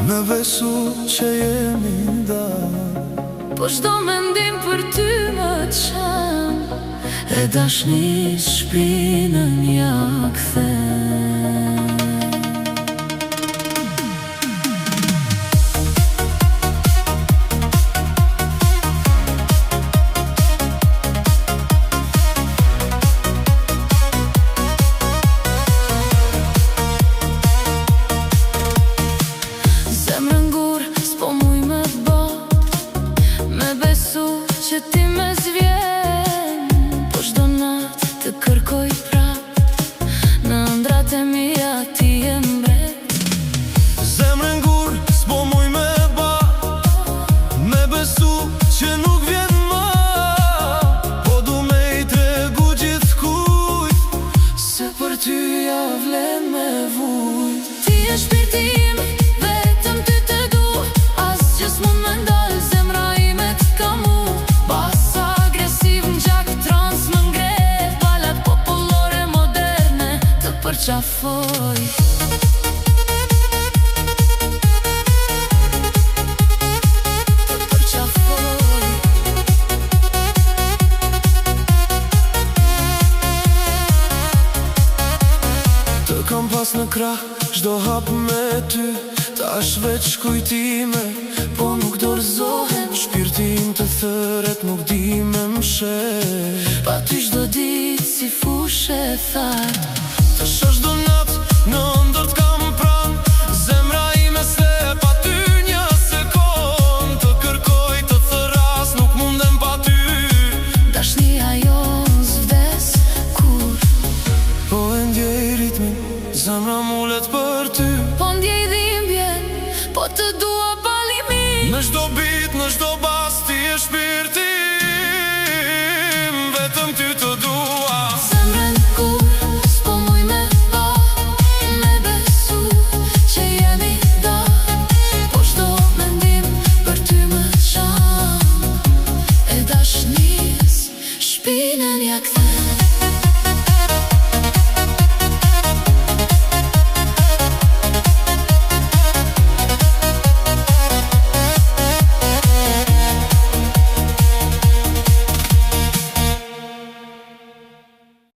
Me besu që jemi nda, po çdo mendim për ty më çan, e dashnis shpinën ja kthen. Që ti me zvjen, po çdo natë të kërkoj prap, në ëndrat e mia ti je mbret. Zemrën gur, s'po muj me ba, me besu që nuk vjen ma, po du me i tregu gjithkujt, se për ty ja vlen me vujt. Ti je shpirti im, vetëm ty të du, asgjë s'mund me ndal zemra ime t'ka mu. Qafoj të kam pas në krah, çdo hap me ty, tash veç kujtime, po nuk dorëzohem. Shpirti im të thëret, nuk di me mshet, pa ty çdo ditë si fushë thar. Të shoh çdo natë në ëndër t'kam pran, zemra ime se pa ty një sekond, të kërkoj të thëras, nuk mundem pa ty. Dashnia jon s'vdes kur, po e ndjej ritmin, zemra mullet për ty, po ndjej dhimbjen, po të dua palimin. në çdo bit, në çdo bas, ti je shpirti